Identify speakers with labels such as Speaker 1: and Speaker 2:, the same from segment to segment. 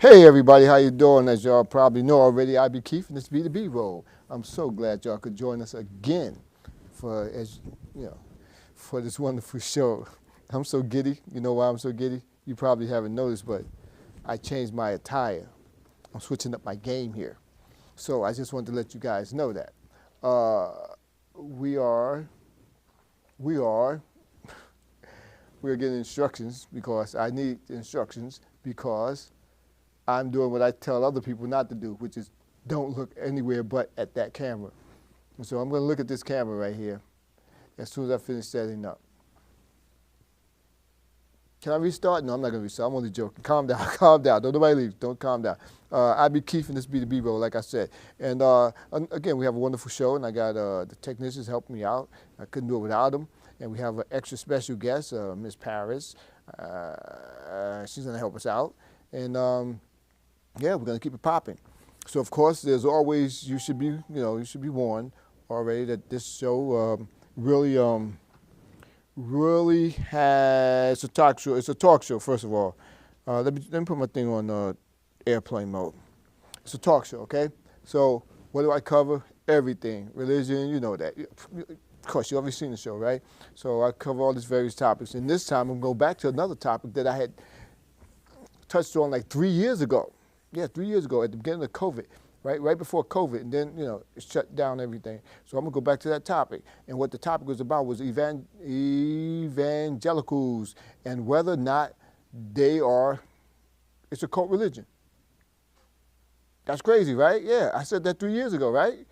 Speaker 1: Hey everybody, how you doing? As y'all probably know already, I be Keith and this be the B-roll. I'm so glad y'all could join us again for for this wonderful show. I'm so giddy. You know why I'm so giddy? You probably haven't noticed, but I changed my attire. I'm switching up my game here. So I just wanted to let you guys know that. We are getting instructions because I need instructions because I'm doing what I tell other people not to do, which is don't look anywhere but at that camera. And so I'm going to look at this camera right here as soon as I finish setting up. Can I restart? No, I'm not going to restart. I'm only joking. Calm down. Calm down. Don't nobody leave. Don't calm down. I be Keith and this be the B-roll, like I said. And again, we have a wonderful show, and I got the technicians helping me out. I couldn't do it without them. And we have an extra special guest, Miss Paris. She's going to help us out. And yeah, we're going to keep it popping. So, of course, there's always, you should be warned already that this show really has, it's a talk show. It's a talk show, first of all. Let me put my thing on airplane mode. It's a talk show, okay? So, what do I cover? Everything. Religion, you know that. Of course, you've already seen the show, right? So, I cover all these various topics. And this time, I'm going to go back to another topic that I had touched on like 3 years ago. Yeah, 3 years ago at the beginning of COVID, right before COVID, and then, it shut down everything. So I'm going to go back to that topic. And what the topic was about was evangelicals and whether or not it's a cult religion. That's crazy, right? Yeah, I said that 3 years ago, right?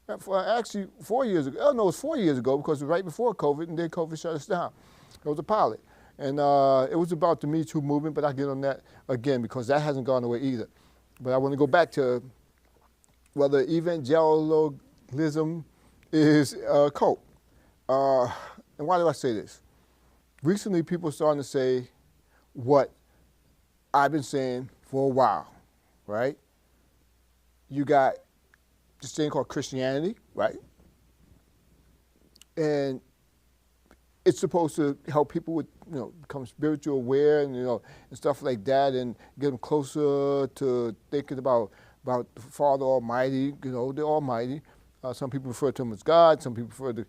Speaker 1: Actually, 4 years ago. Oh, no, it was 4 years ago because it was right before COVID, and then COVID shut us down. It was a pilot. And it was about the Me Too movement, but I'll get on that again because that hasn't gone away either. But I want to go back to whether evangelicalism is a cult. And why do I say this? Recently, people are starting to say what I've been saying for a while, right? You got this thing called Christianity, right? And it's supposed to help people with, become spiritual aware and, and stuff like that and get them closer to thinking about the Father Almighty, the Almighty. Some people refer to him as God. Some people refer to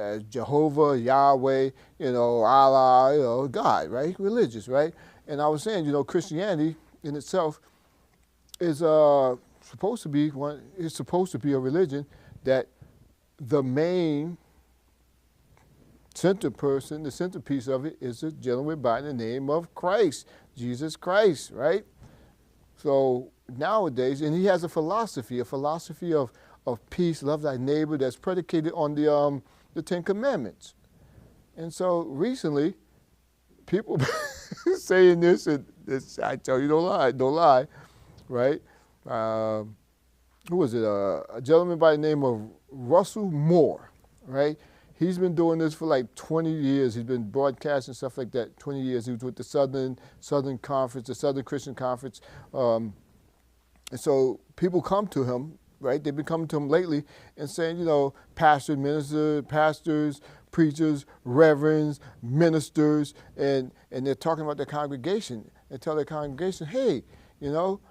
Speaker 1: as Jehovah, Yahweh, Allah, God, right? Religious, right? And I was saying, Christianity in itself is supposed to be a religion that the main the centerpiece of it is a gentleman by the name of Christ, Jesus Christ, right? So nowadays, and he has a philosophy of peace, love thy neighbor, that's predicated on the Ten Commandments. And so recently, people saying this, and I tell you, don't lie, right? Who was it? A gentleman by the name of Russell Moore, right? He's been doing this for like 20 years. He's been broadcasting stuff like that 20 years. He was with the Southern Conference, the Southern Christian Conference. And so people come to him, right? They've been coming to him lately and saying, pastors, preachers, reverends, ministers, and they're talking about their congregation. They tell their congregation, hey, they'll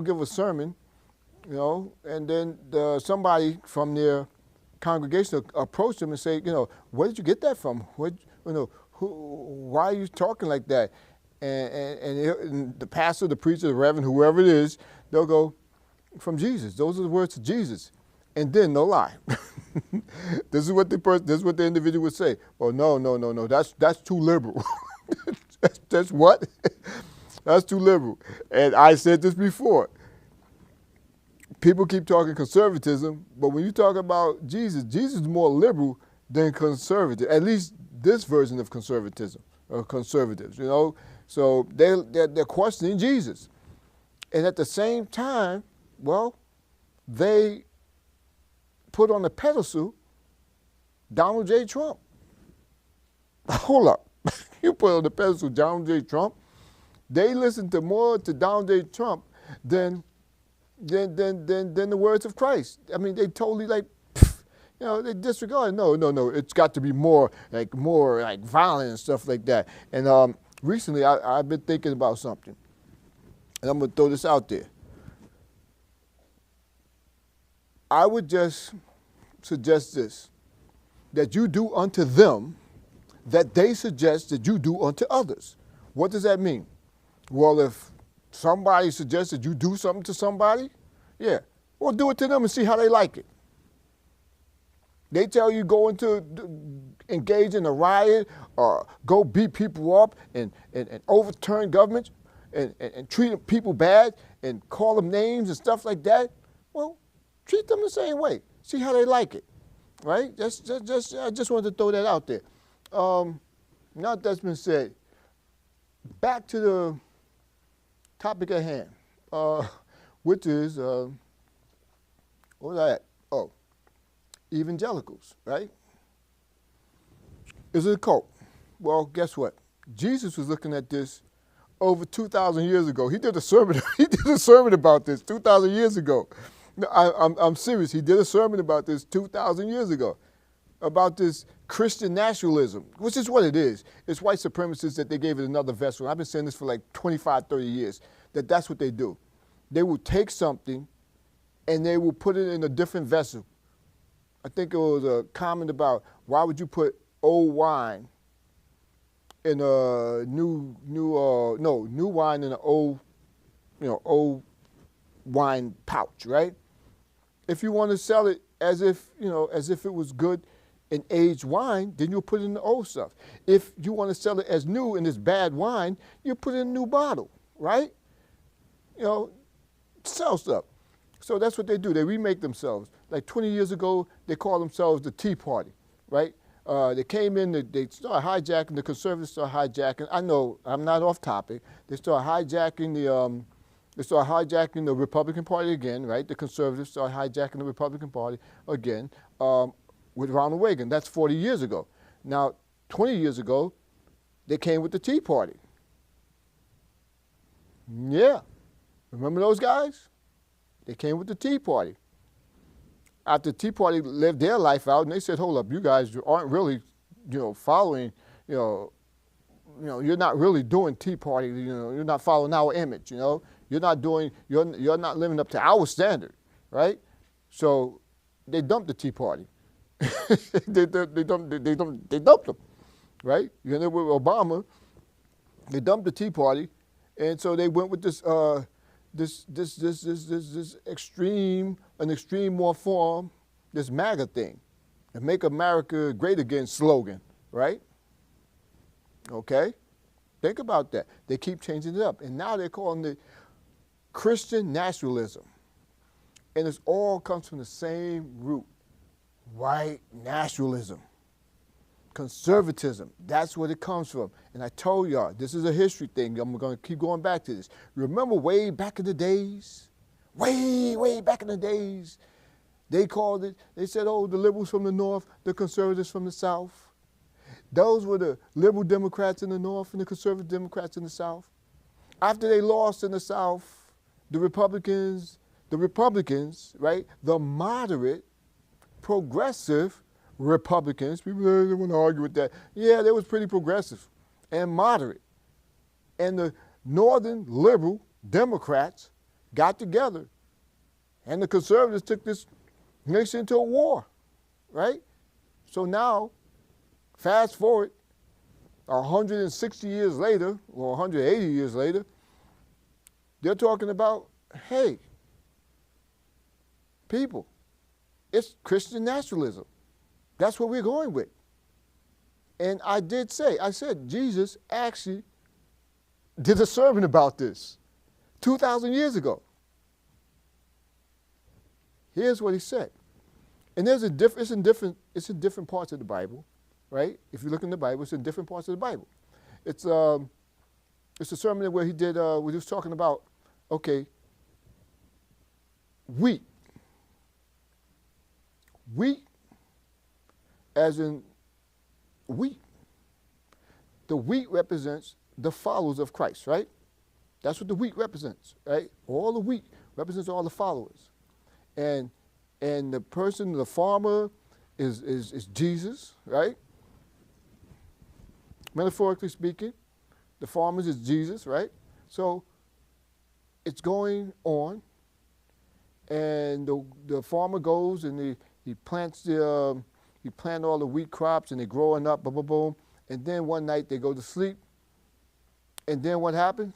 Speaker 1: give a sermon, and then somebody from their congregation approach them and say, where did you get that from? Why are you talking like that? And the pastor, the preacher, the reverend, whoever it is, they'll go, from Jesus. Those are the words of Jesus. And then no lie. This is what the individual would say. Oh, no. That's too liberal. that's what? That's too liberal. And I said this before. People keep talking conservatism, but when you talk about Jesus is more liberal than conservative, at least this version of conservatism, or conservatives, So they're questioning Jesus. And at the same time, they put on the pedestal Donald J. Trump. Hold up. You put on the pedestal Donald J. Trump. They listen more to Donald J. Trump than the words of Christ. I mean, they totally they disregard. No. It's got to be more like violent and stuff like that. And recently, I've been thinking about something. and I'm going to throw this out there. I would just suggest this, that you do unto them that they suggest that you do unto others. What does that mean? Well, if somebody suggests that you do something to somebody, yeah, well, do it to them and see how they like it. They tell you engage in a riot or go beat people up and overturn governments and treat people bad and call them names and stuff like that. Well, treat them the same way. See how they like it, right? I just wanted to throw that out there. Now that's been said, back to the topic at hand, which is, what was I at? Oh, evangelicals, right? Is it a cult? Well, guess what? Jesus was looking at this over 2,000 years ago. He did a sermon. He did a sermon about this 2,000 years ago. No, I'm serious. He did a sermon about this 2,000 years ago, about this Christian nationalism, which is what it is. It's white supremacists that they gave it another vessel. I've been saying this for like 25, 30 years, that's what they do. They will take something and they will put it in a different vessel. I think it was a comment about why would you put old wine in a new wine in an old wine pouch, right? If you want to sell it as if it was good and aged wine, then you'll put it in the old stuff. If you want to sell it as new and it's bad wine, you put it in a new bottle, right? Sell stuff. So that's what they do. They remake themselves. Like 20 years ago, they called themselves the Tea Party, right? They came in, they started hijacking, the conservatives started hijacking. I know, I'm not off topic. They started hijacking the Republican Party again, right? The conservatives started hijacking the Republican Party again with Ronald Reagan. That's 40 years ago. Now, 20 years ago, they came with the Tea Party. Yeah. Remember those guys? They came with the Tea Party. After the Tea Party lived their life out, and they said, hold up, you guys aren't really, following, you're not really doing Tea Party, you're not following our image, you're not living up to our standard, right? So they dumped the Tea Party. they dumped them, right? With Obama, they dumped the Tea Party, and so they went with this extreme more form, this MAGA thing, and Make America Great Again slogan, right? Okay? Think about that. They keep changing it up. And now they're calling it Christian nationalism. And it all comes from the same root, white nationalism. Conservatism, that's where it comes from. And I told y'all, this is a history thing. I'm going to keep going back to this. Remember way back in the days, way back in the days, they said, oh, the liberals from the north, the conservatives from the south. Those were the liberal Democrats in the north and the conservative Democrats in the south. After they lost in the south, the Republicans, right, the moderate, progressive Republicans, people they want to argue with that. Yeah, they was pretty progressive and moderate. And the northern liberal Democrats got together. And the conservatives took this nation into a war, right? So now, fast forward 160 years later, or 180 years later, they're talking about, hey, people, it's Christian nationalism. That's what we're going with. And I said Jesus actually did a sermon about this 2,000 years ago. Here's what he said. And it's in different parts of the Bible, right? If you look in the Bible, it's in different parts of the Bible. It's a sermon where he was talking about, okay, wheat. Wheat as in wheat. The wheat represents the followers of Christ, right? That's what the wheat represents, right? All the wheat represents all the followers. And the person, the farmer, is Jesus, right? Metaphorically speaking, the farmers is Jesus, right? So it's going on, and the farmer goes and he plants he plant all the wheat crops and they're growing up, boom, boom, boom. And then one night they go to sleep, and then what happens?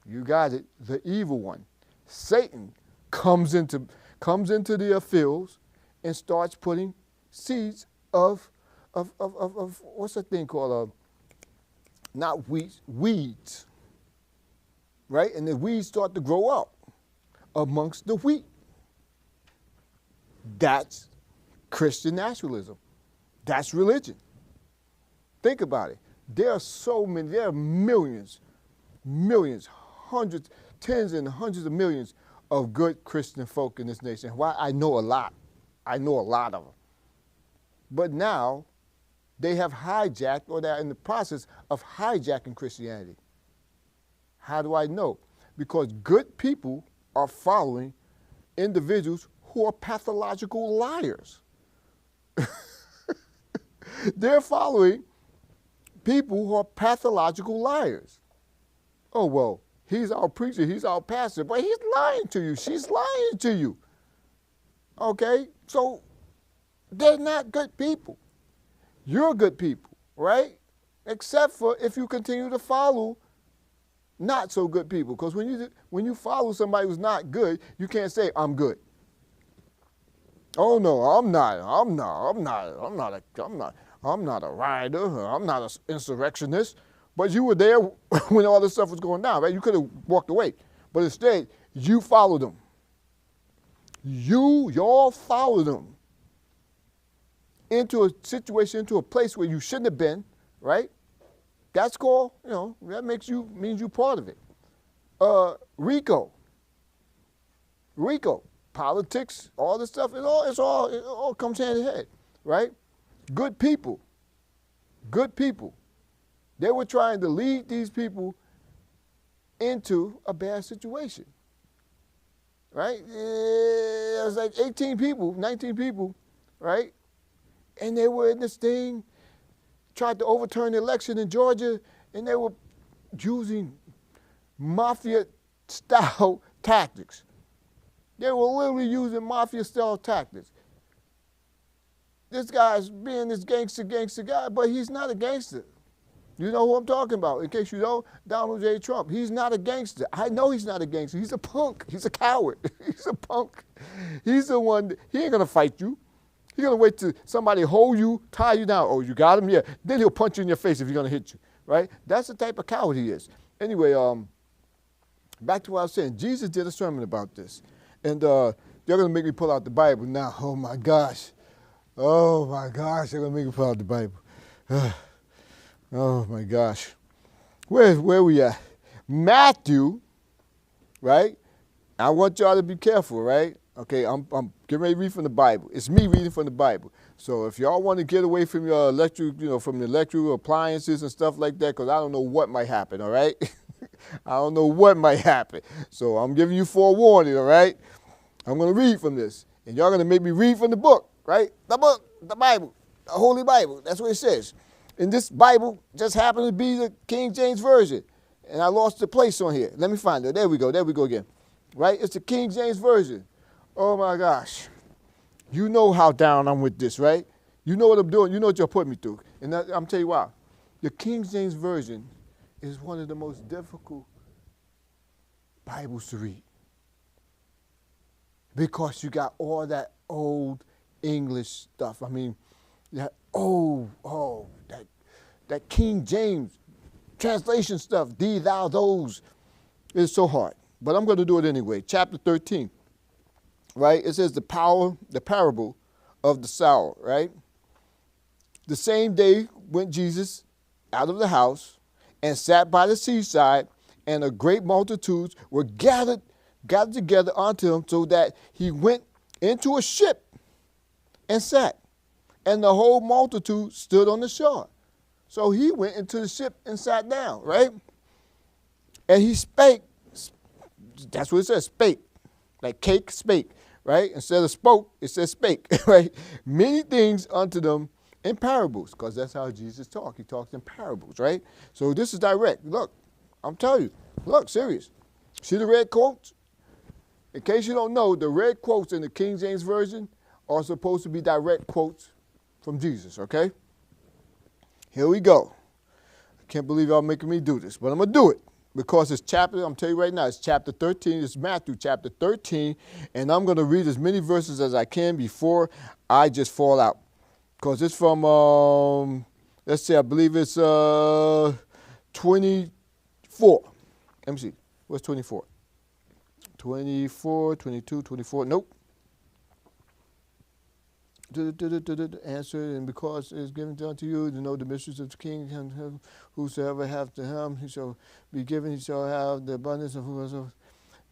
Speaker 1: You got it, the evil one, Satan, comes into their fields and starts putting seeds of what's that thing called? Not weeds, right? And the weeds start to grow up amongst the wheat. That's Christian nationalism. That's religion. Think about it. There are millions, hundreds, tens and hundreds of millions of good Christian folk in this nation. Why? I know a lot. I know a lot of them. But now they have hijacked, or they're in the process of hijacking Christianity. How do I know? Because good people are following individuals who are pathological liars. They're following people who are pathological liars. Oh, well, he's our preacher, he's our pastor, but he's lying to you, she's lying to you. Okay? So they're not good people. You're good people, right? Except for if you continue to follow not so good people. Because when you follow somebody who's not good, you can't say, I'm good. Oh no, I'm not a rioter, I'm not an insurrectionist. But you were there when all this stuff was going down, right? You could have walked away. But instead, you followed them. Y'all followed them into a situation, into a place where you shouldn't have been, right? That's called, that means you part of it. RICO, politics, all this stuff, it all comes hand in hand, right? Good people. They were trying to lead these people into a bad situation, right? It was like 18 people, 19 people, right? And they were in this thing, tried to overturn the election in Georgia, and they were using mafia-style tactics. They were literally using mafia-style tactics. This guy's being this gangster guy, but he's not a gangster. You know who I'm talking about. In case you don't, Donald J. Trump. He's not a gangster. I know he's not a gangster. He's a punk. He's a coward. He's a punk. He's the one, he ain't going to fight you. He's going to wait till somebody hold you, tie you down. Oh, you got him? Yeah. Then he'll punch you in your face if he's going to hit you, right? That's the type of coward he is. Anyway, back to what I was saying. Jesus did a sermon about this. And they're going to make me pull out the Bible now. Oh, my gosh. They're going to make me pull out the Bible. Oh, my gosh. Where we at? Matthew, right? I want y'all to be careful, right? Okay, I'm getting ready to read from the Bible. It's me reading from the Bible. So if y'all want to get away from your from the electrical appliances and stuff like that, because I don't know what might happen, all right? I don't know what might happen. So I'm giving you forewarning, all right? I'm going to read from this. And y'all going to make me read from the book, right? The book, the Bible, the Holy Bible. That's what it says. And this Bible just happened to be the King James Version. And I lost the place on here. Let me find it. There we go again. Right? It's the King James Version. Oh, my gosh. You know how down I'm with this, right? You know what I'm doing. You know what you're putting me through. And I'm telling you why. The King James Version is one of the most difficult Bibles to read. Because you got all that old English stuff. I mean, that that King James translation stuff, thee, thou, those, is so hard. But I'm going to do it anyway. Chapter 13, right? It says the parable of the sower, right? The same day went Jesus out of the house and sat by the seaside, and a great multitudes were gathered together unto him, so that he went into a ship and sat. And the whole multitude stood on the shore. So he went into the ship and sat down, right? And he spake. That's what it says, spake. Like cake, spake, right? Instead of spoke, it says spake, right? Many things unto them in parables, because that's how Jesus talks. He talks in parables, right? So this is direct. Look, I'm telling you. Look, serious. See the red quotes? In case you don't know, the red quotes in the King James Version are supposed to be direct quotes from Jesus, okay? Here we go. I can't believe y'all making me do this, but I'm going to do it because it's chapter, I'm telling you right now, it's chapter 13. It's Matthew chapter 13, and I'm going to read as many verses as I can before I just fall out. Because it's from, let's see, I believe it's 24. Let me see. What's 24? 24, 22, 24. Nope. Answer, and because it is given unto you to know the mysteries of the king, and whosoever hath to him, he shall be given, he shall have the abundance of whosoever.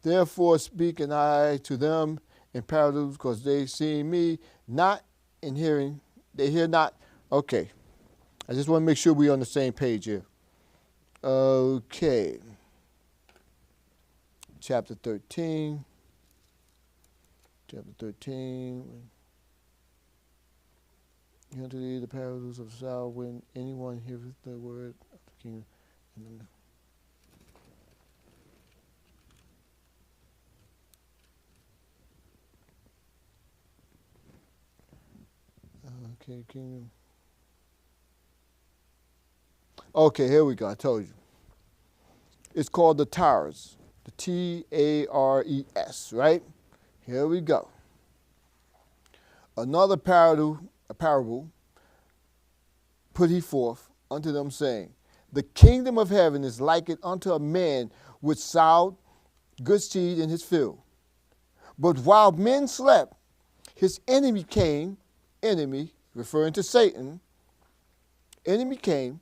Speaker 1: Therefore speaking I to them in parables, because they see me not in hearing, they hear not. Okay. I just want to make sure we're on the same page here. Okay. Chapter 13. Chapter 13. Unto thee the parables of Saul, when anyone heareth the word of the king. Okay, kingdom. Okay, here we go. I told you. It's called the Tares. The Tares, right? Here we go. Another parable put he forth unto them, saying, the kingdom of heaven is likened unto a man which sowed good seed in his field. But while men slept, his enemy came, enemy, referring to Satan, enemy came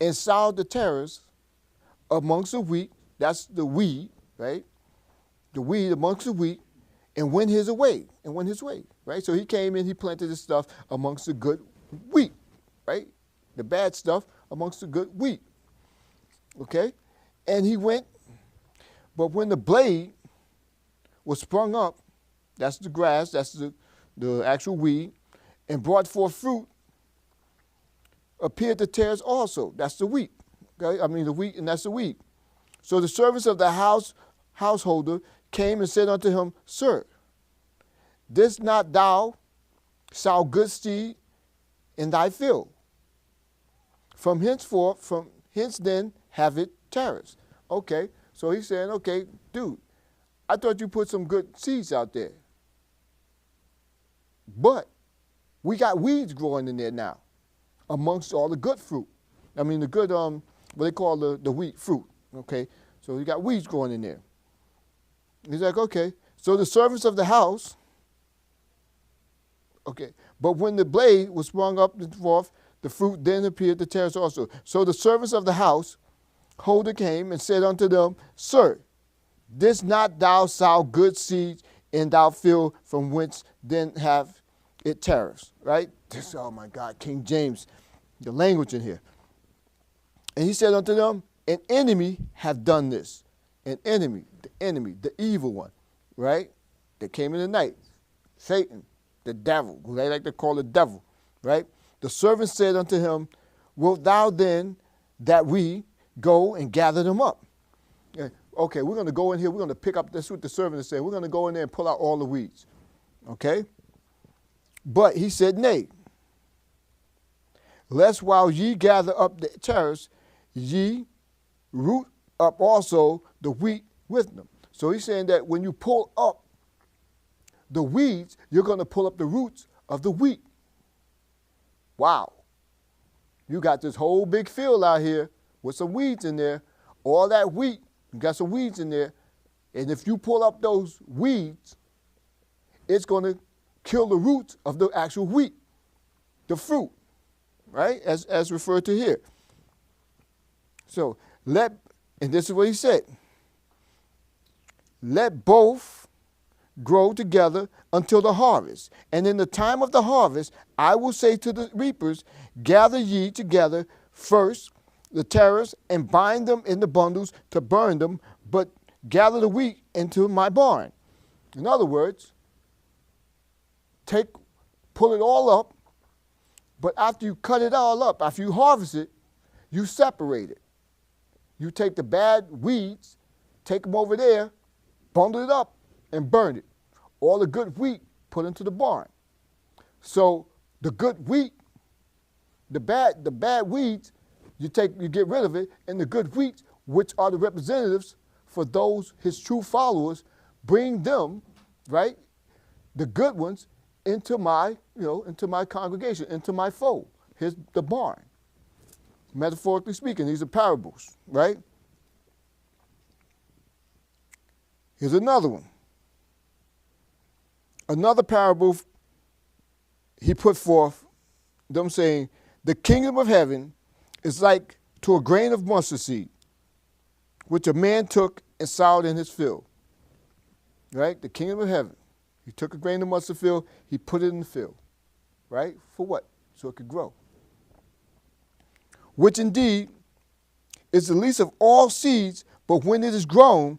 Speaker 1: and sowed the tares amongst the wheat, that's the weed, right? The weed amongst the wheat, and went his way, right? So he came in, he planted his stuff amongst the good wheat, right? The bad stuff amongst the good wheat, okay? And he went, but when the blade was sprung up, that's the grass, that's the actual weed, and brought forth fruit, appeared the tares also, that's the wheat, okay? I mean the wheat, and that's the wheat. So the servants of the householder came and said unto him, Sir, didst not thou sow good seed in thy field? From hence then have it tares. Okay, so he's saying, okay, dude, I thought you put some good seeds out there. But we got weeds growing in there now amongst all the good fruit. I mean the good, what they call the wheat fruit, okay? So you got weeds growing in there. He's like, okay. So the servants of the house, okay, but when the blade was sprung up and forth, the fruit then appeared the tares also. So the servants of the house holder came and said unto them, Sir, didst not thou sow good seed in thy field, from whence then have it tares, right? This, oh my God, King James, the language in here. And he said unto them, an enemy have done this. An enemy, the evil one, right? That came in the night. Satan, the devil, who they like to call the devil, right? The servant said unto him, wilt thou then that we go and gather them up? Okay, we're going to go in here. We're going to pick up, that's what the servant is saying. We're going to go in there and pull out all the weeds. Okay? But he said, nay. Lest while ye gather up the tares, ye root up also the wheat with them. So he's saying that when you pull up the weeds, you're going to pull up the roots of the wheat. Wow. You got this whole big field out here with some weeds in there. All that wheat, you got some weeds in there. And if you pull up those weeds, it's going to kill the roots of the actual wheat, the fruit, right? As referred to here. So and this is what he said, let both grow together until the harvest. And in the time of the harvest, I will say to the reapers, gather ye together first the tares and bind them in the bundles to burn them, but gather the wheat into my barn. In other words, pull it all up, but after you cut it all up, after you harvest it, you separate it. you take the bad weeds, take them over there, bundle it up, and burn it. All the good wheat put into the barn. So the good wheat, the bad weeds, you get rid of it, and the good wheat, which are the representatives for those, his true followers, bring them, right, the good ones, into my congregation, into my fold. Here's the barn. Metaphorically speaking, these are parables, right? Here's another one. Another parable he put forth, them saying, the kingdom of heaven is like to a grain of mustard seed, which a man took and sowed in his field. Right? The kingdom of heaven. He took a grain of mustard field, he put it in the field. Right? For what? So it could grow. Which indeed is the least of all seeds, but when it is grown,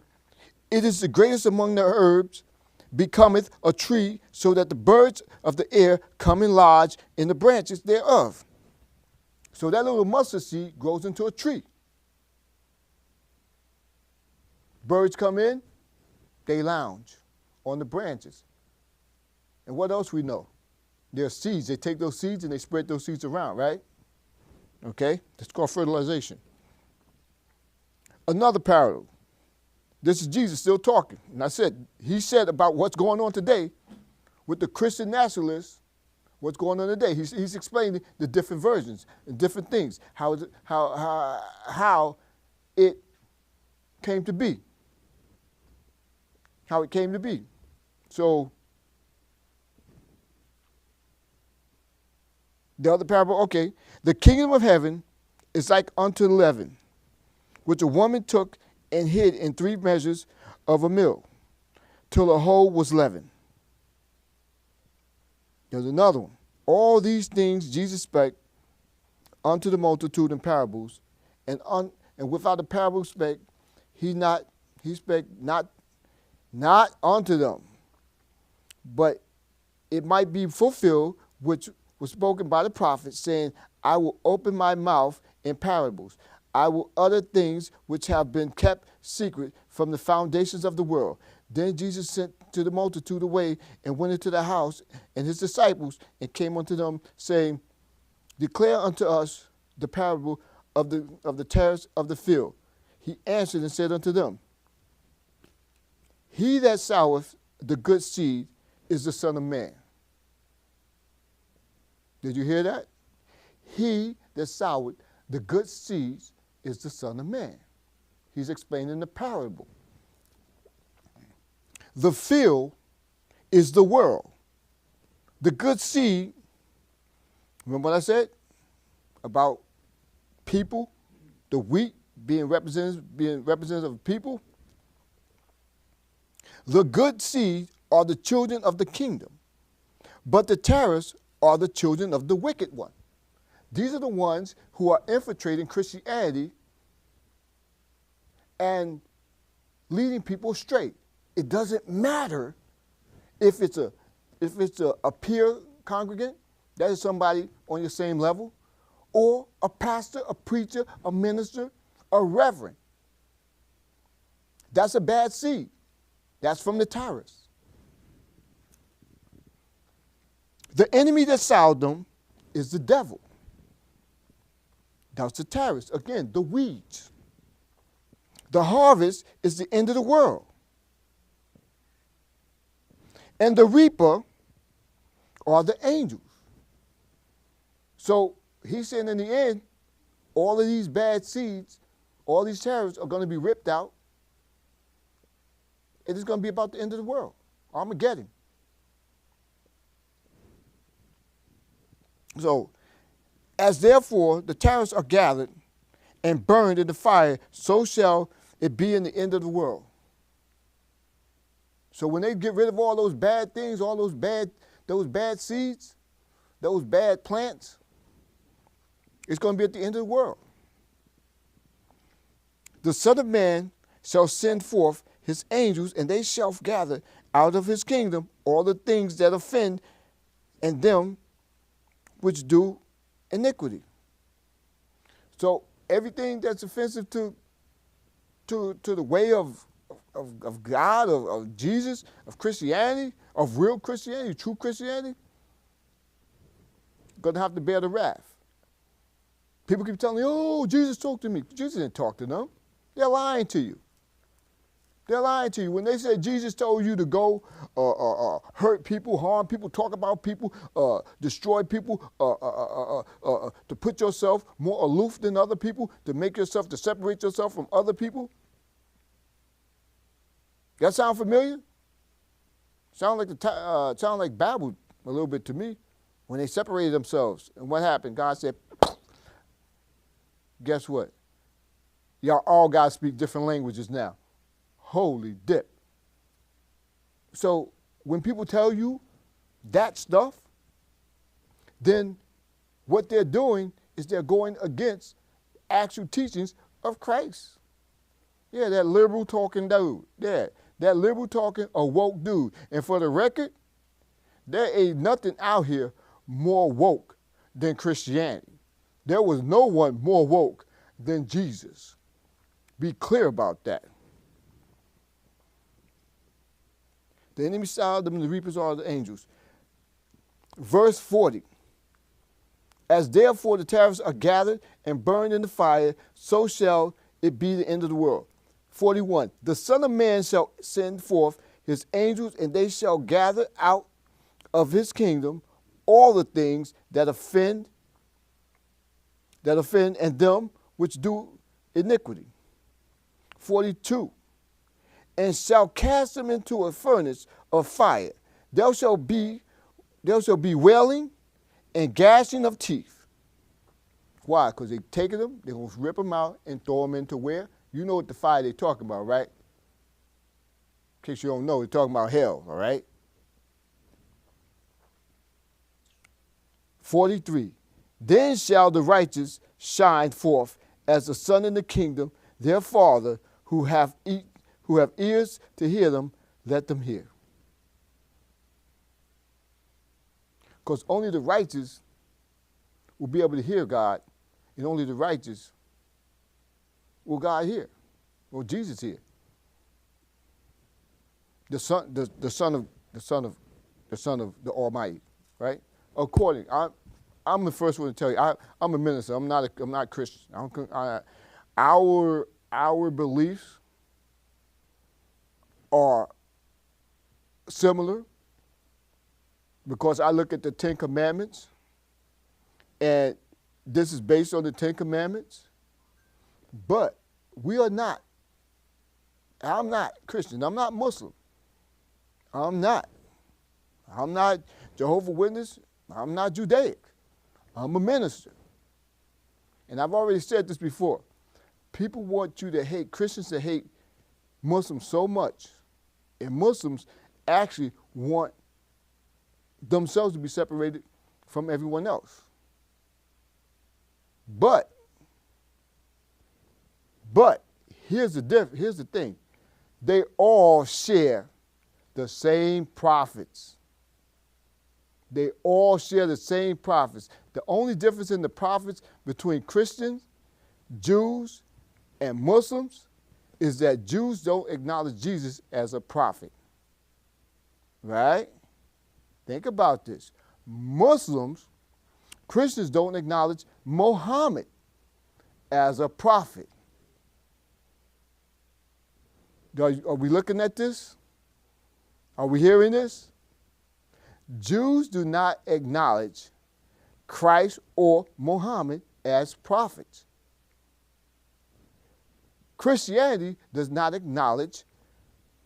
Speaker 1: it is the greatest among the herbs, becometh a tree, so that the birds of the air come and lodge in the branches thereof. So that little mustard seed grows into a tree. Birds come in, they lounge on the branches. And what else we know? There are seeds. They take those seeds and they spread those seeds around, right? Okay? That's called fertilization. Another parable. This is Jesus still talking. And he said about what's going on today with the Christian nationalists, what's going on today. He's explaining the different versions and different things, how it came to be. How it came to be. So, the other parable, okay. The kingdom of heaven is like unto leaven, which a woman took and hid in 3 measures of a mill, till the whole was leavened. There's another one. All these things Jesus spake unto the multitude in parables, and without the parable spake, he spake not unto them, but it might be fulfilled, which was spoken by the prophet, saying, I will open my mouth in parables. I will utter things which have been kept secret from the foundations of the world. Then Jesus sent to the multitude away and went into the house, and his disciples, and came unto them, saying, declare unto us the parable of the tares of the field. He answered and said unto them, he that soweth the good seed is the Son of Man. Did you hear that? He that soweth the good seeds is the Son of Man. He's explaining the parable. The field is the world. The good seed, remember what I said about people, the wheat being representative of people? The good seed are the children of the kingdom, but the tares are the children of the wicked one. These are the ones who are infiltrating Christianity and leading people astray. It doesn't matter if it's a peer congregant, that is somebody on your same level, or a pastor, a preacher, a minister, a reverend. That's a bad seed. That's from the tares. The enemy that sowed them is the devil. That's the tares. Again, the weeds. The harvest is the end of the world. And the reaper are the angels. So he's saying in the end, all of these bad seeds, all these tares are going to be ripped out. It is going to be about the end of the world. Armageddon. So, as therefore the tares are gathered and burned in the fire, so shall it be in the end of the world. So when they get rid of all those bad things, all those bad seeds, those bad plants, it's going to be at the end of the world. The Son of Man shall send forth his angels, and they shall gather out of his kingdom all the things that offend, and them which do iniquity. So everything that's offensive to to the way of God, of Jesus, of Christianity, of real Christianity, true Christianity, going to have to bear the wrath. People keep telling you, oh, Jesus talked to me. Jesus didn't talk to them. They're lying to you. They're lying to you. When they said Jesus told you to go hurt people, harm people, talk about people, destroy people, to put yourself more aloof than other people, to separate yourself from other people. That sound familiar? Sound like Babel a little bit to me when they separated themselves. And what happened? God said, guess what? Y'all all got to speak different languages now. Holy dip. So when people tell you that stuff, then what they're doing is they're going against actual teachings of Christ. Yeah, that liberal talking dude. Yeah, that liberal talking woke dude. And for the record, there ain't nothing out here more woke than Christianity. There was no one more woke than Jesus. Be clear about that. The enemy shall them, and the reapers are the angels. Verse 40. As therefore the tariffs are gathered and burned in the fire, so shall it be the end of the world. 41. The Son of Man shall send forth his angels, and they shall gather out of his kingdom all the things that offend, and them which do iniquity. 42. And shall cast them into a furnace of fire. There shall be wailing and gnashing of teeth. Why? Because they taking them, they're going to rip them out and throw them into where? You know what the fire they're talking about, right? In case you don't know, they're talking about hell, all right? 43. Then shall the righteous shine forth as the sun in the kingdom, their Father, who have ears to hear them, let them hear. Because only the righteous will be able to hear God, and only the righteous will God hear, will Jesus hear. The son of the Almighty, right? According, I'm the first one to tell you. I'm a minister. I'm not Christian. Our beliefs are similar because I look at the Ten Commandments, and this is based on the Ten Commandments, but we are not. I'm not Christian. I'm not Muslim. I'm not Jehovah's Witness. I'm not Judaic. I'm a minister. And I've already said this before. People want you to hate, Christians to hate Muslims so much, and Muslims actually want themselves to be separated from everyone else. But here's the thing. They all share the same prophets. They all share the same prophets. The only difference in the prophets between Christians, Jews, and Muslims is that Jews don't acknowledge Jesus as a prophet. Right? Think about this. Christians don't acknowledge Muhammad as a prophet. Are we looking at this? Are we hearing this? Jews do not acknowledge Christ or Muhammad as prophets. Christianity does not acknowledge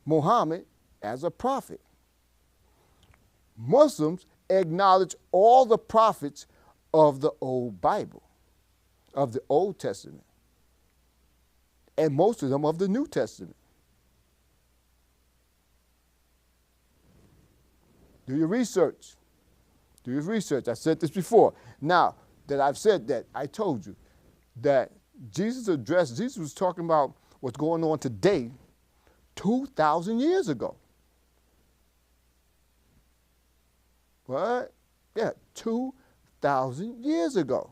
Speaker 1: Muhammad as a prophet. Muslims acknowledge all the prophets of the old Bible, of the Old Testament, and most of them of the New Testament. Do your research. Do your research. I said this before. Now that I've said that, I told you that Jesus was talking about what's going on today 2,000 years ago. What? Yeah, 2,000 years ago.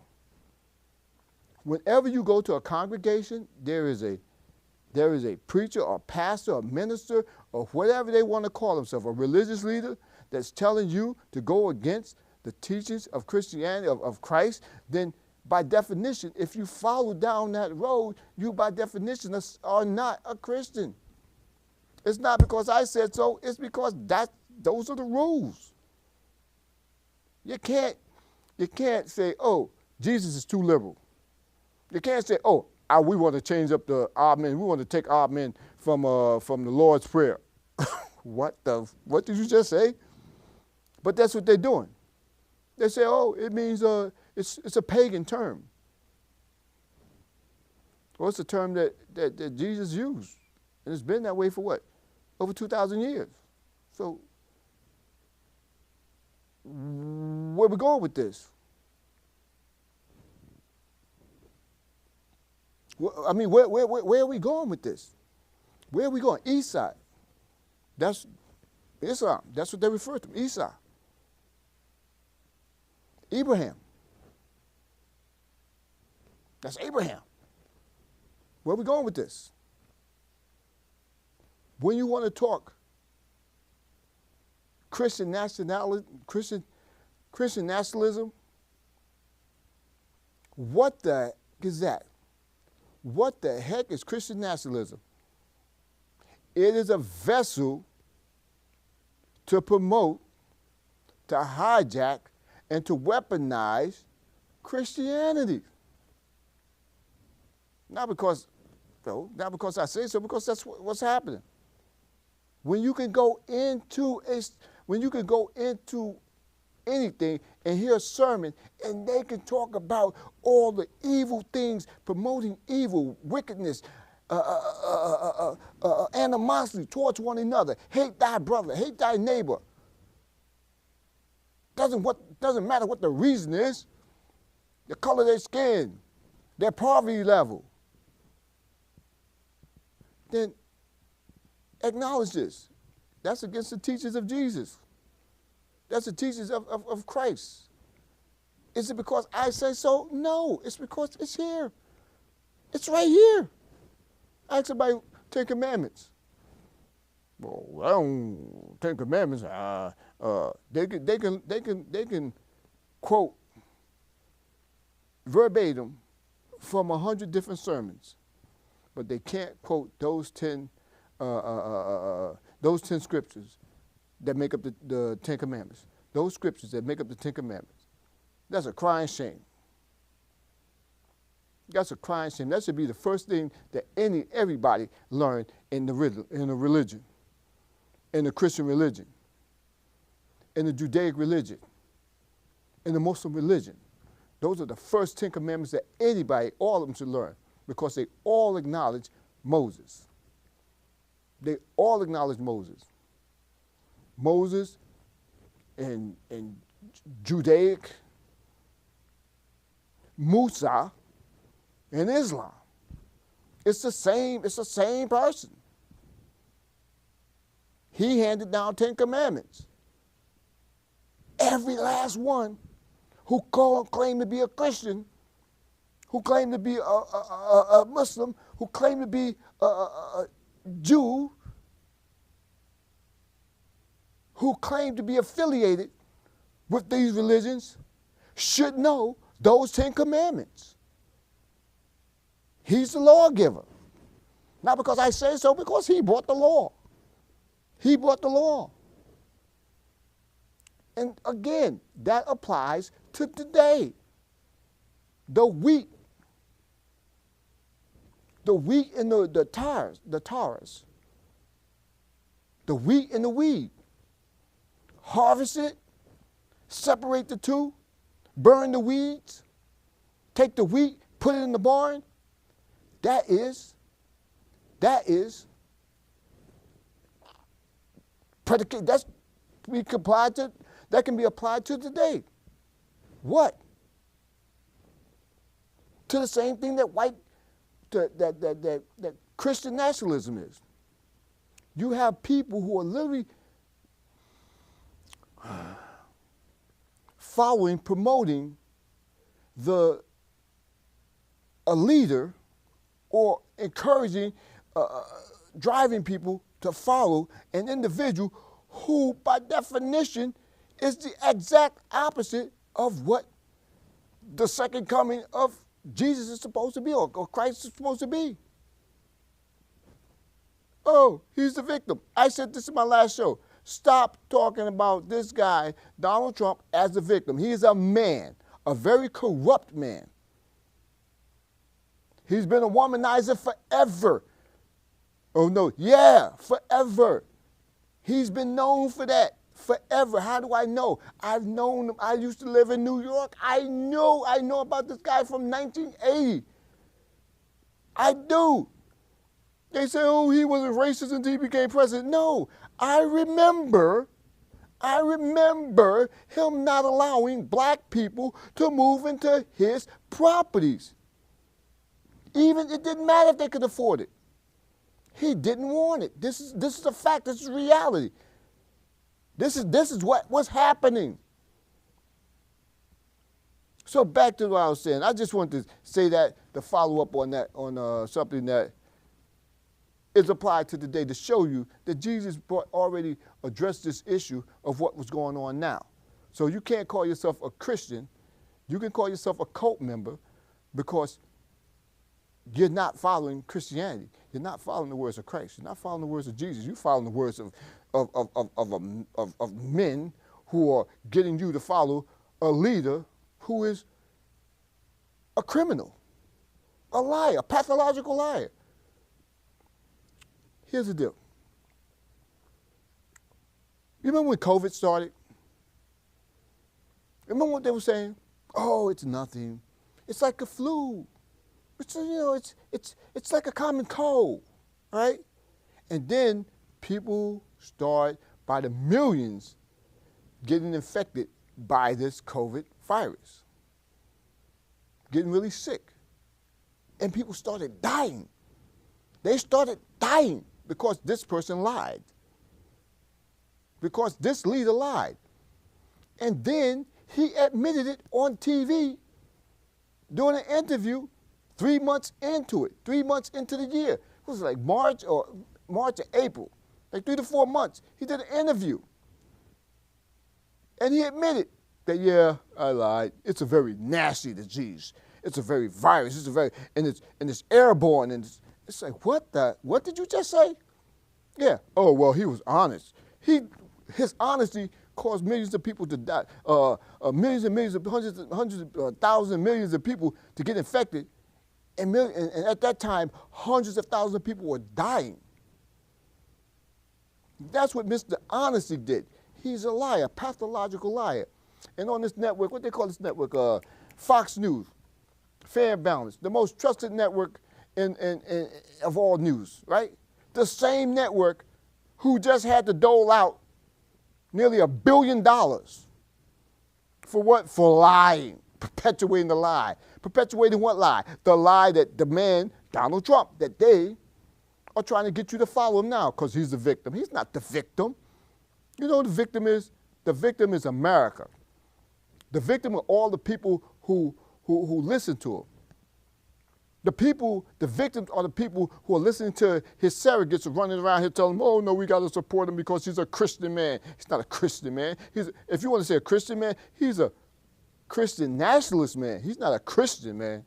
Speaker 1: Whenever you go to a congregation, there is a there is a preacher or pastor or minister or whatever they want to call themselves, a religious leader that's telling you to go against the teachings of Christianity, of Christ, then by definition, if you follow down that road, you by definition are not a Christian. It's not because I said so, it's because those are the rules. You can't say, oh, Jesus is too liberal. You can't say, oh, we want to change up the amen. We want to take amen from the Lord's Prayer. What did you just say? But that's what they're doing. They say, oh, it means it's a pagan term. Well, it's a term that Jesus used. And it's been that way for what? Over 2,000 years. So where are we going with this? I mean, where are we going with this? Where are we going? East side. That's Islam. That's what they refer to, Esau. Abraham. That's Abraham. Where are we going with this? When you want to talk Christian nationalism, what the heck is that? What the heck is Christian nationalism? It is a vessel to promote, to hijack, and to weaponize Christianity. Not because I say so, because that's what's happening. When you can go into anything and hear a sermon and they can talk about all the evil things, promoting evil, wickedness, animosity towards one another, hate thy brother, hate thy neighbor. Doesn't matter what the reason is, the color of their skin, their poverty level. Then acknowledge this. That's against the teachings of Jesus. That's the teachings of Christ. Is it because I say so? No, it's because it's here. It's right here. Ask somebody, Ten Commandments. Well, I don't, Ten Commandments, they can quote verbatim from 100 different sermons, but they can't quote those 10 scriptures that make up the Ten Commandments. Those scriptures that make up the Ten Commandments. That's a crying shame. That's a crying shame. That should be the first thing that everybody learned in the religion, in the Christian religion, in the Judaic religion, in the Muslim religion. Those are the first 10 commandments that anybody, all of them should learn, because they all acknowledge Moses. They all acknowledge Moses. Moses in Judaic, Musa in Islam. It's the same person. He handed down 10 commandments. Every last one who claimed to be a Christian, who claimed to be a Muslim, who claimed to be a Jew, who claimed to be affiliated with these religions, should know those 10 commandments. He's the lawgiver. Not because I say so, because he brought the law. He brought the law. And again, that applies to today. The wheat and the tares, the wheat and the weed. Harvest it, separate the two, burn the weeds, take the wheat, put it in the barn. That predicate. That can be applied to today. What? To the same thing that Christian nationalism is. You have people who are literally promoting a leader or encouraging driving people to follow an individual who, by definition, is the exact opposite of what the second coming of Jesus is supposed to be, or Christ is supposed to be. Oh, he's the victim. I said this in my last show. Stop talking about this guy, Donald Trump, as the victim. He is a man, a very corrupt man. He's been a womanizer forever. Oh, no, yeah, forever. He's been known for that forever. How do I know? I've known him. I used to live in New York. I know about this guy from 1980. I do. They say, oh, he was a racist until he became president. No, I remember him not allowing black people to move into his properties. Even it didn't matter if they could afford it. He didn't want it. This is a fact. This is reality. This is what was happening. So back to what I was saying. I just wanted to say that to follow up on that, on something that is applied to today, to show you that Jesus already addressed this issue of what was going on now. So you can't call yourself a Christian. You can call yourself a cult member because you're not following Christianity. You're not following the words of Christ. You're not following the words of Jesus. You're following the words of men who are getting you to follow a leader who is a criminal, a liar, a pathological liar. Here's the deal. You remember when COVID started? Remember what they were saying? Oh, it's nothing. It's like a flu. It's like a common cold, right? And then people start by the millions getting infected by this COVID virus, getting really sick. And people started dying. They started dying because this person lied, because this leader lied. And then he admitted it on TV during an interview 3 months into it, 3 months into the year. It was like March or April, like 3 to 4 months. He did an interview. And he admitted that, yeah, I lied. It's a very nasty disease. It's a very virus. And it's airborne. And it's like, what did you just say? Yeah. Oh, well, he was honest. His honesty caused millions of people to die, millions and millions of hundreds of thousands, millions of people to get infected. And at that time, hundreds of thousands of people were dying. That's what Mr. Honesty did. He's a liar, pathological liar. And on this network, what they call this network, Fox News, Fair and Balanced, the most trusted network of all news, right? The same network who just had to dole out nearly $1 billion for what? For lying, perpetuating the lie. Perpetuating what lie? The lie that the man, Donald Trump, that they are trying to get you to follow him now because he's the victim. He's not the victim. You know who the victim is? The victim is America. The victim are all the people who listen to him. The victims are the people who are listening to his surrogates running around here telling him, oh, no, we got to support him because he's a Christian man. He's not a Christian man. If you want to say a Christian man, he's a Christian nationalist man. He's not a Christian man.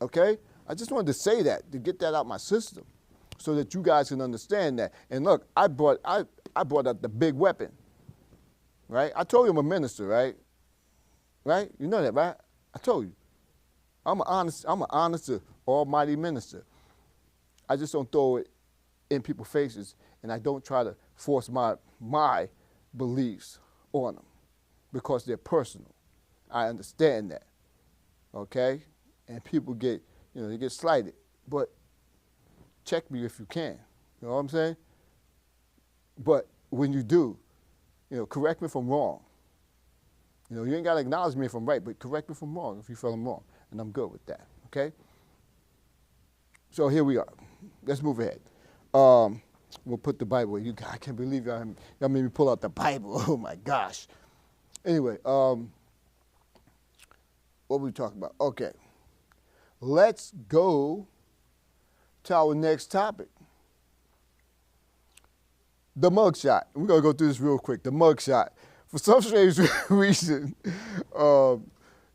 Speaker 1: Okay? I just wanted to say that, to get that out of my system so that you guys can understand that. And look, I brought up the big weapon, right? I told you I'm a minister, right? Right? You know that, right? I told you. I'm an honest, almighty minister. I just don't throw it in people's faces, and I don't try to force my beliefs on them because they're personal. I understand that, okay? And people get, they get slighted. But check me if you can. You know what I'm saying? But when you do, correct me if I'm wrong. You ain't got to acknowledge me if I'm right, but correct me if I'm wrong, if you feel I'm wrong. And I'm good with that, okay? So here we are. Let's move ahead. We'll put the Bible. I can't believe y'all made me pull out the Bible. Oh, my gosh. Anyway, what were we talking about? Okay. Let's go to our next topic. The mugshot. We're going to go through this real quick. The mugshot. For some strange reason,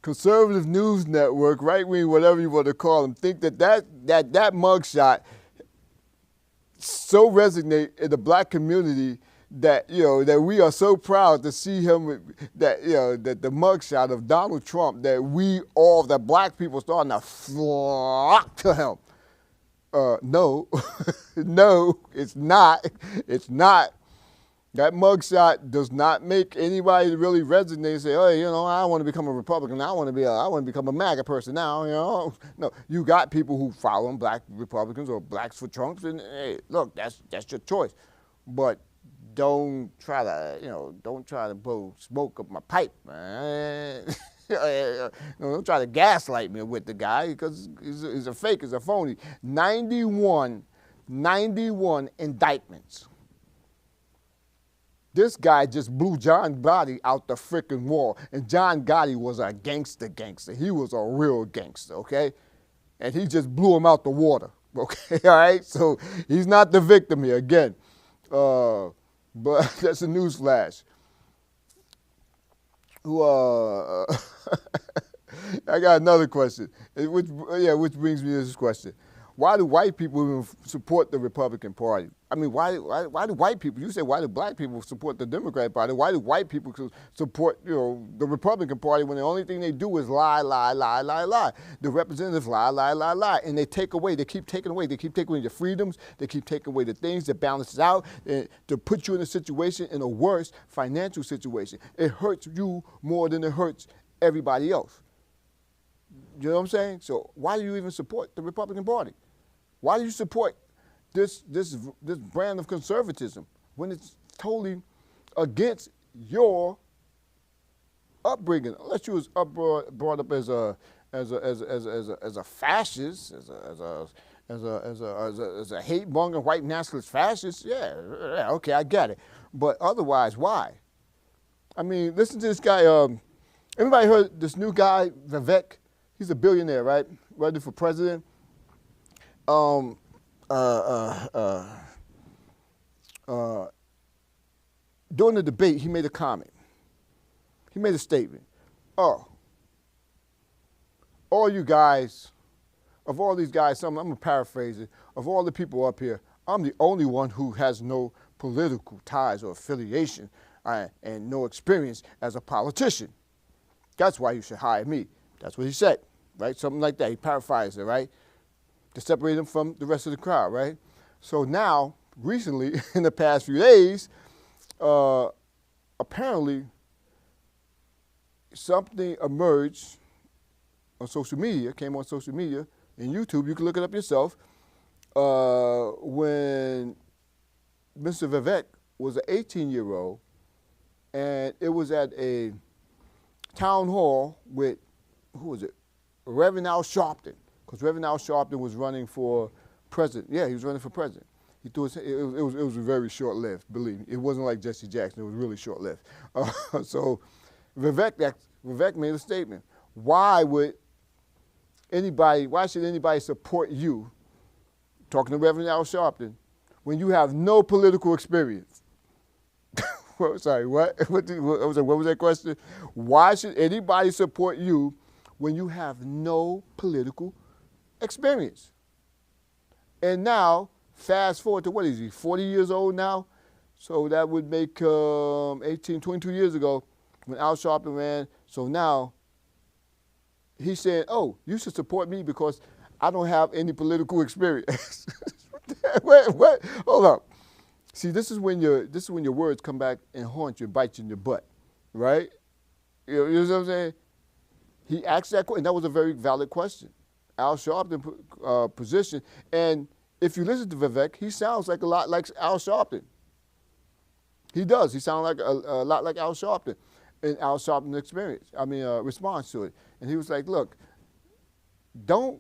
Speaker 1: conservative news network, right-wing, whatever you want to call them, think that mugshot so resonate in the black community that, that we are so proud to see him, that, that the mugshot of Donald Trump, that the black people starting to flock to him. No, no, it's not. It's not. That mugshot does not make anybody really resonate and say, oh, I want to become a Republican. I want to become a MAGA person now, No, you got people who follow black Republicans or blacks for Trumps, and hey, look, that's your choice. But don't try to blow smoke up my pipe, man. Don't try to gaslight me with the guy, because he's a fake, he's a phony. 91 indictments. This guy just blew John Gotti out the frickin' wall. And John Gotti was a gangster. He was a real gangster, okay? And he just blew him out the water, okay? All right? So he's not the victim here, again. But that's a news flash. I got another question, which brings me to this question. Why do white people even support the Republican Party? I mean, why do white people, you say why do black people support the Democratic Party? Why do white people support, the Republican Party when the only thing they do is lie? The representatives lie. And they keep taking away your freedoms, they keep taking away the things that balance out, to put you in a worse financial situation. It hurts you more than it hurts everybody else. You know what I'm saying? So why do you even support the Republican Party? Why do you support this brand of conservatism when it's totally against your upbringing? Unless you was brought up as a fascist, as a hate-monger white nationalist fascist, yeah, okay, I get it. But otherwise, why? I mean, listen to this guy. Everybody heard this new guy, Vivek? He's a billionaire, right? Running for president. During the debate, he made a comment. He made a statement. All you guys, of all these guys, I'm going to paraphrase it, of all the people up here, I'm the only one who has no political ties or affiliation and no experience as a politician. That's why you should hire me. That's what he said, right? Something like that. He paraphrased it, right? To separate him from the rest of the crowd, right? So now, recently, in the past few days, apparently something emerged on social media, came on social media, in YouTube, you can look it up yourself, when Mr. Vivek was an 18-year-old, and it was at a town hall with, who was it? Reverend Al Sharpton, because Reverend Al Sharpton was running for president. Yeah, he was running for president. He threw it was very short-lived, believe me. It wasn't like Jesse Jackson. It was really short-lived. So Vivek made a statement. Why should anybody support you, talking to Reverend Al Sharpton, when you have no political experience? Sorry, what? What was that question? Why should anybody support you when you have no political experience? And now, fast forward to, what is he, 40 years old now? So that would make 22 years ago when Al Sharpton ran. So now he's saying, oh, you should support me because I don't have any political experience. What? Hold up. See, this is when your words come back and haunt you and bite you in your butt, right? You know what I'm saying? He asked that question, and that was a very valid question. Al Sharpton's position, and if you listen to Vivek, he sounds like a lot like Al Sharpton. He does. He sounds like a lot like Al Sharpton in Al Sharpton's response to it. And he was like, look, don't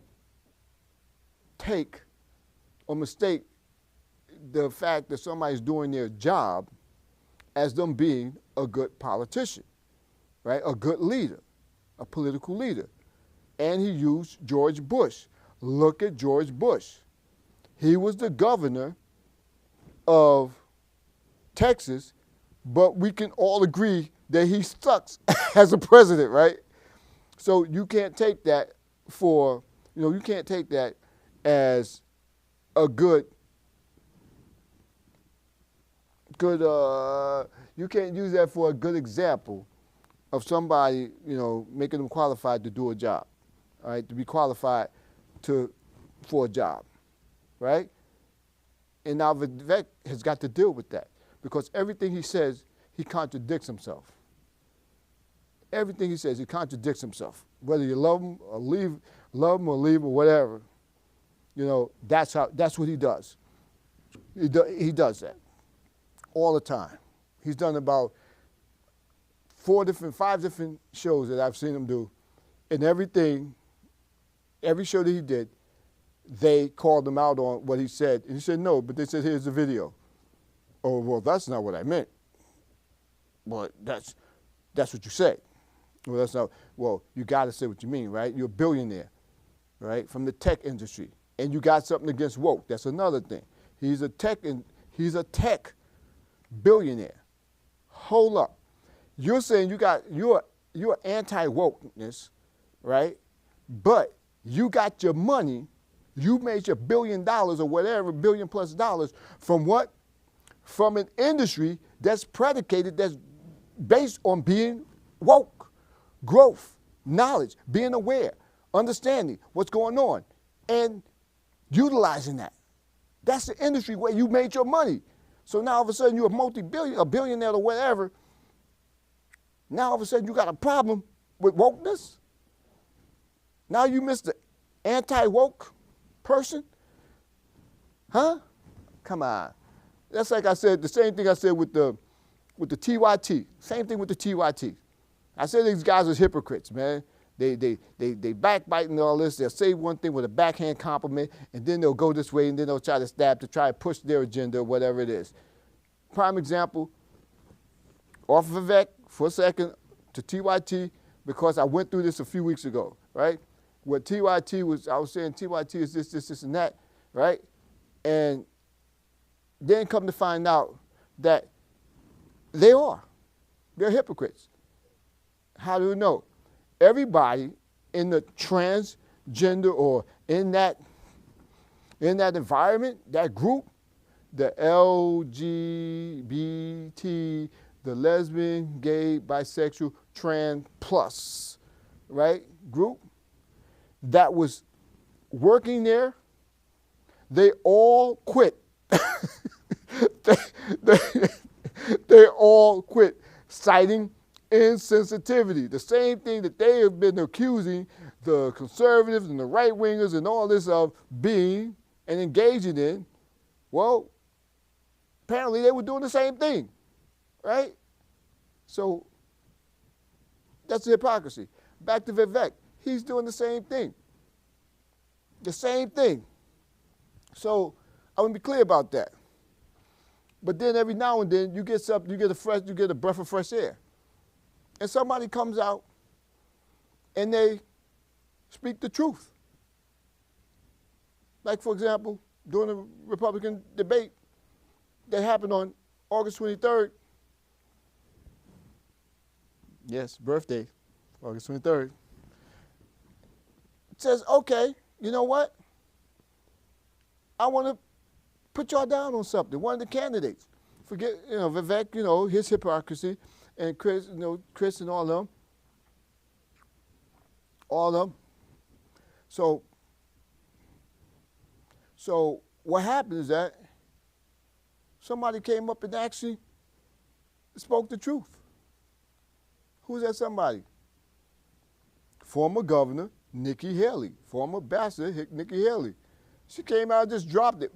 Speaker 1: take or mistake the fact that somebody's doing their job as them being a good politician, right? A good leader, a political leader. And he used George Bush. Look at George Bush. He was the governor of Texas, but we can all agree that he sucks as a president, right? So you can't take that you can't take that as a good, you can't use that for a good example of somebody, making them qualified to do a job, all right, to be qualified for a job, right? And now Vivek has got to deal with that because everything he says, he contradicts himself. Everything he says, he contradicts himself. Whether you love him or leave or whatever, that's what he does. He does that all the time. He's done about 5 different shows that I've seen him do, and every show that he did, they called him out on what he said, and he said no, but they said here's the video. Oh, well, that's not what I meant. Well, that's what you said. Well, that's not. Well, you got to say what you mean, right? You're a billionaire, right, from the tech industry, and you got something against woke. That's another thing. He's a tech billionaire. Hold up. You're saying you're anti-wokeness, right? But you got your money, you made your $1 billion or whatever, $1 billion plus from what? From an industry that's predicated, that's based on being woke, growth, knowledge, being aware, understanding what's going on, and utilizing that. That's the industry where you made your money. So now all of a sudden you're a billionaire or whatever. Now all of a sudden you got a problem with wokeness. Now you miss the anti-woke person? Huh? Come on. That's like I said, the same thing I said with the TYT. Same thing with the TYT. I said these guys are hypocrites, man. They backbite and all this. They'll say one thing with a backhand compliment, and then they'll go this way, and then they'll try to stab to try to push their agenda or whatever it is. Prime example, off of Vivek for a second to TYT, because I went through this a few weeks ago, right? What TYT was, I was saying TYT is this, and that, right? And then come to find out that they're hypocrites. How do you know? Everybody in the transgender or in that environment, that group, the LGBT, the lesbian, gay, bisexual, trans plus, right, group that was working there, they all quit. they all quit, citing insensitivity. The same thing that they have been accusing the conservatives and the right-wingers and all this of being and engaging in. Well, apparently they were doing the same thing, right? So that's the hypocrisy. Back to Vivek. He's doing the same thing. The same thing. So I want to be clear about that. But then every now and then you get a breath of fresh air. And somebody comes out and they speak the truth. Like, for example, during the Republican debate that happened on August 23rd. Yes, birthday, August 23rd. It says, okay, you know what? I want to put y'all down on something. One of the candidates. Forget, Vivek, his hypocrisy. And Chris, Chris and all of them. All of them. So what happened is that somebody came up and actually spoke the truth. Who's that somebody? Former Governor Nicky Haley, former Ambassador Nicky Haley. She came out and just dropped it.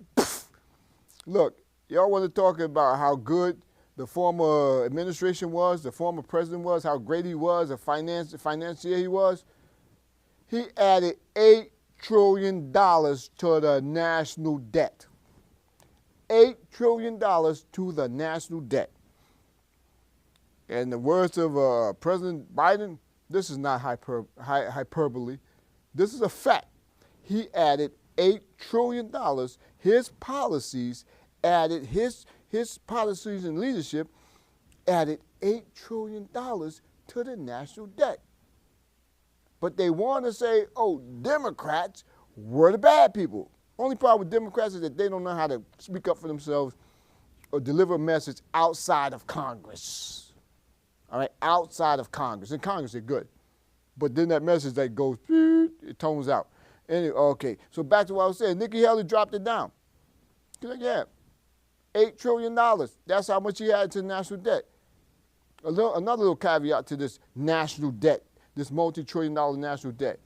Speaker 1: Look, y'all want to talk about how good the former administration was, the former president was, how great he was, a financier he was. He added $8 trillion to the national debt. $8 trillion to the national debt. In the words of President Biden, this is not hyperbole. This is a fact. He added $8 trillion. His policies added, his policies and leadership added $8 trillion to the national debt. But they want to say, oh, Democrats were the bad people. Only problem with Democrats is that they don't know how to speak up for themselves or deliver a message outside of Congress. All right, outside of Congress. In Congress, they're good. But then that message that goes, it tones out. Anyway, okay, so back to what I was saying. Nikki Haley dropped it down. She's like, yeah, $8 trillion. That's how much he had to national debt. Another little caveat to this national debt, this multi-trillion-dollar national debt.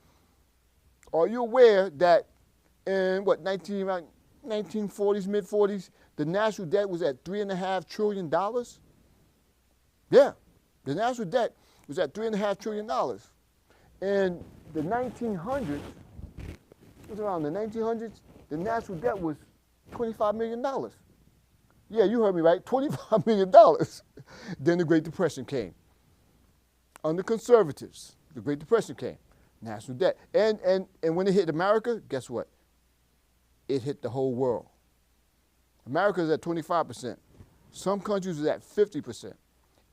Speaker 1: Are you aware that in, 1940s, mid-40s, the national debt was at $3.5 trillion? Yeah, the national debt was at $3.5 trillion. In the 1900s, it was around the 1900s, the national debt was $25 million. Yeah, you heard me right, $25 million. Then the Great Depression came. Under conservatives, the Great Depression came. National debt. And when it hit America, guess what? It hit the whole world. America is at 25%. Some countries is at 50%.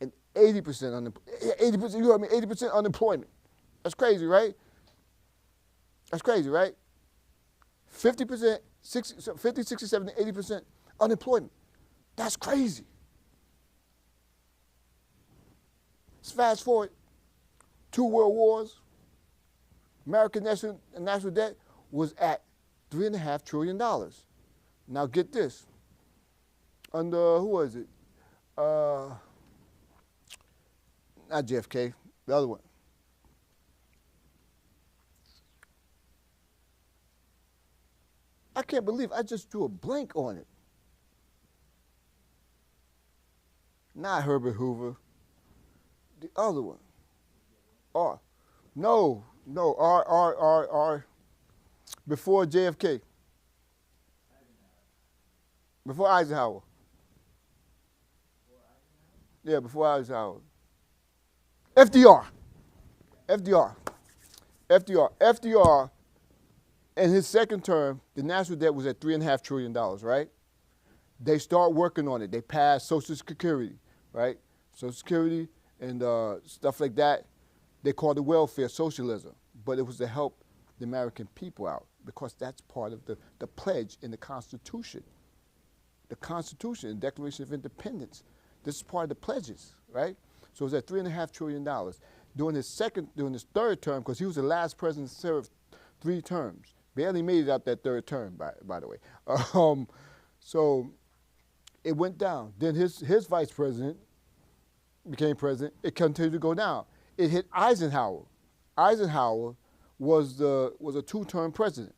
Speaker 1: And 80% unemployment. 80%, you heard me, 80% unemployment. That's crazy, right? That's crazy, right? 50%, 50, 60, 70, 80% unemployment. That's crazy. Let's fast forward 2 world wars. American national debt was at $3.5 trillion. Now get this. Under, who was it? Not JFK, the other one. I can't believe I just drew a blank on it. Not Herbert Hoover. The other one. R. No. R. Before JFK. Before Eisenhower. Yeah, before Eisenhower. FDR. In his second term, the national debt was at $3.5 trillion, right? They start working on it. They passed Social Security, right? Social Security and stuff like that. They called it welfare socialism, but it was to help the American people out because that's part of the pledge in the Constitution. The Constitution, the Declaration of Independence. This is part of the pledges, right? So it was at $3.5 trillion. During his third term, because he was the last president to serve 3 terms. Barely made it out that third term, by the way. So it went down. Then his vice president became president. It continued to go down. It hit Eisenhower. Eisenhower was a 2-term president,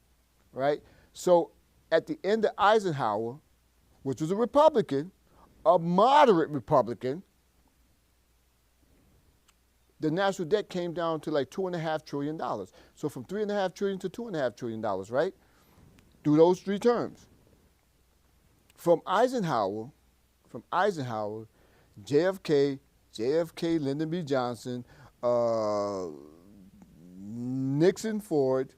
Speaker 1: right? So at the end of Eisenhower, which was a Republican, a moderate Republican, the national debt came down to like $2.5 trillion. So from $3.5 trillion to $2.5 trillion, right? Through those 3 terms. From Eisenhower, JFK, Lyndon B. Johnson, Nixon, Ford,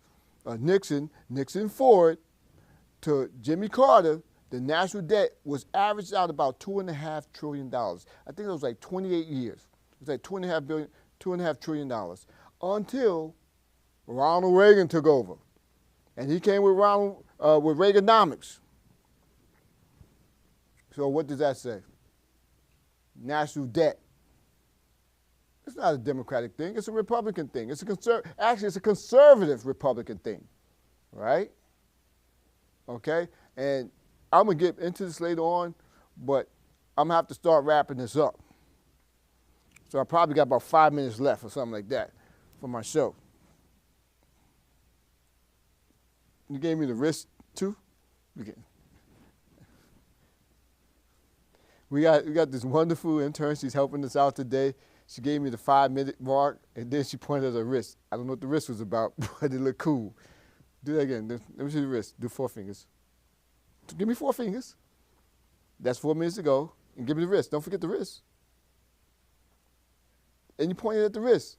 Speaker 1: to Jimmy Carter, the national debt was averaged out about $2.5 trillion. I think it was like 28 years. It was like $2.5 trillion until Ronald Reagan took over. And he came with with Reaganomics. So what does that say? National debt. It's not a Democratic thing. It's a Republican thing. It's a conservative Republican thing, right? Okay? And I'm going to get into this later on, but I'm going to have to start wrapping this up. So I probably got about 5 minutes left or something like that for my show. You gave me the wrist too? Okay. We got this wonderful intern. She's helping us out today. She gave me the 5-minute mark, and then she pointed at her wrist. I don't know what the wrist was about, but it looked cool. Do that again. Let me see the wrist. Do 4 fingers. Give me 4 fingers. That's 4 minutes ago. And give me the wrist. Don't forget the wrist. And you pointed at the wrist.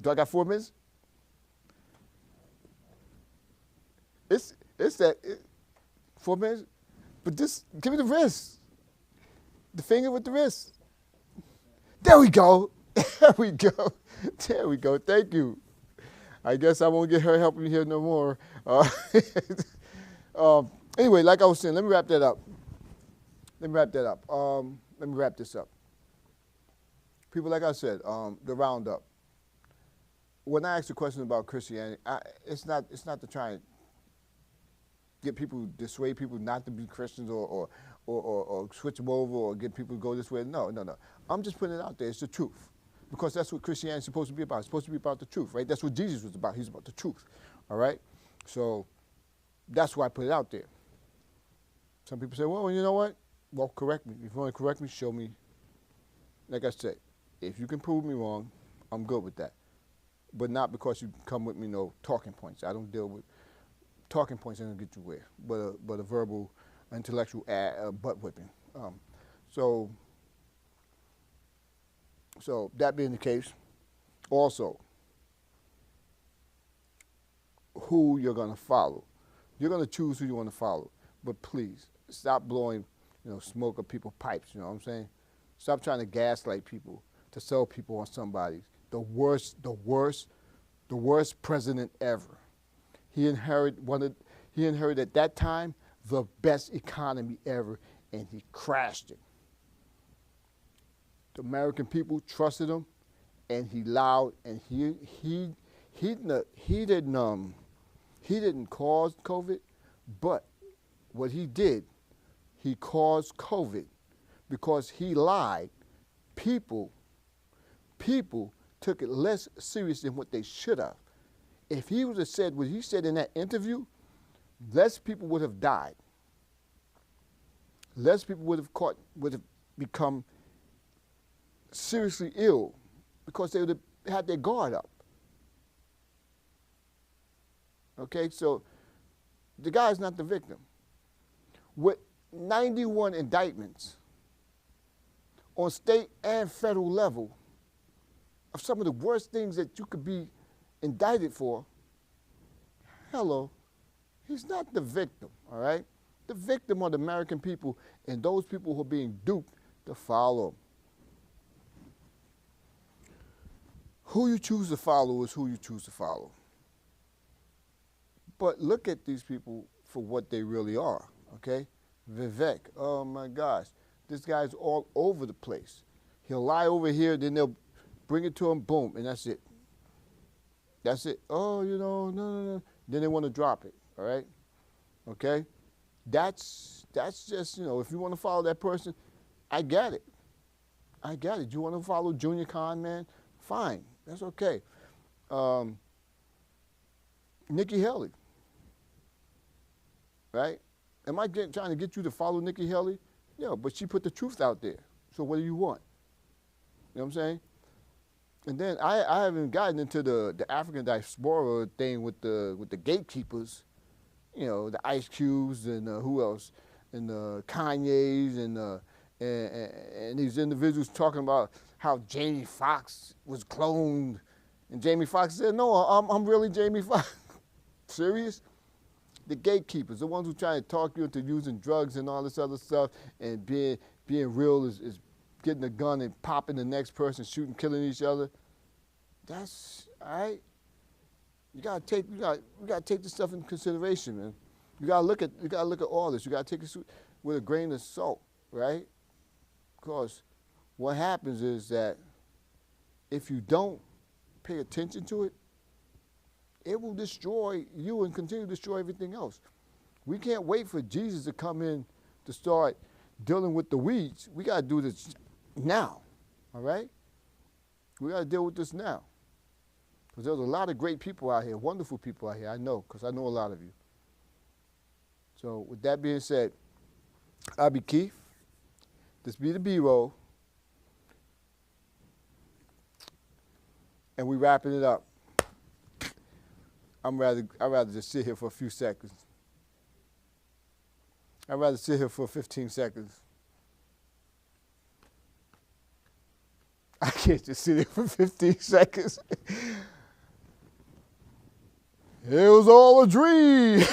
Speaker 1: Do I got 4 minutes? It's 4 minutes, but just give me the wrist. The finger with the wrist. There we go. There we go. There we go. Thank you. I guess I won't get her helping me here no more. Anyway, like I was saying, let me wrap that up. Let me wrap this up. People, like I said, the roundup. When I ask a question about Christianity, it's not to try and get people, dissuade people not to be Christians or switch them over or get people to go this way. No. I'm just putting it out there. It's the truth. Because that's what Christianity is supposed to be about. It's supposed to be about the truth, right? That's what Jesus was about. He's about the truth, all right? So that's why I put it out there. Some people say, well, you know what? Well, correct me. If you want to correct me, show me. Like I said, if you can prove me wrong, I'm good with that. But not because you come with me no talking points. I don't deal with talking points that don't get you where, but a verbal, intellectual butt whipping. So that being the case, also, who you're going to follow. You're going to choose who you want to follow. But please, stop blowing, smoke up people's pipes, you know what I'm saying? Stop trying to gaslight people, to sell people on somebody. The worst president ever. He inherited at that time the best economy ever, and he crashed it. The American people trusted him, and he allowed, and he didn't cause COVID, but what he did, he caused COVID because he lied. People took it less serious than what they should have. If he would have said what he said in that interview, less people would have died. Less people would have become seriously ill because they would have had their guard up. Okay, so the guy's not the victim. With 91 indictments on state and federal level of some of the worst things that you could be indicted for, hello, he's not the victim, all right? The victim are the American people and those people who are being duped to follow him. Who you choose to follow is who you choose to follow. But look at these people for what they really are, okay? Vivek, oh my gosh, this guy's all over the place. He'll lie over here, then they'll bring it to him, boom, and that's it. That's it. Oh, no. Then they want to drop it, all right? Okay? That's just, if you want to follow that person, I get it. You want to follow Junior Con Man? Fine. That's okay. Nicky Haley, right? Am I trying to get you to follow Nicky Haley? Yeah, but she put the truth out there. So what do you want? You know what I'm saying? And then I haven't gotten into the African diaspora thing with the gatekeepers, the Ice Cubes and who else, and the Kanyes and these individuals talking about how Jamie Foxx was cloned, and Jamie Foxx said, "No, I'm really Jamie Foxx." Serious? The gatekeepers, the ones who try to talk you into using drugs and all this other stuff, and being real is getting a gun and popping the next person, shooting, killing each other. That's all right. We gotta take this stuff into consideration, man. You gotta look at all this. You gotta take it with a grain of salt, right? Because what happens is that if you don't pay attention to it, it will destroy you and continue to destroy everything else. We can't wait for Jesus to come in to start dealing with the weeds. We got to do this now, all right? We got to deal with this now. Because there's a lot of great people out here, wonderful people out here, I know, because I know a lot of you. So with that being said, I'll be Keith. This be the B-roll. And we wrapping it up. I'd rather just sit here for a few seconds. I'd rather sit here for 15 seconds. I can't just sit here for 15 seconds. it was all a dream.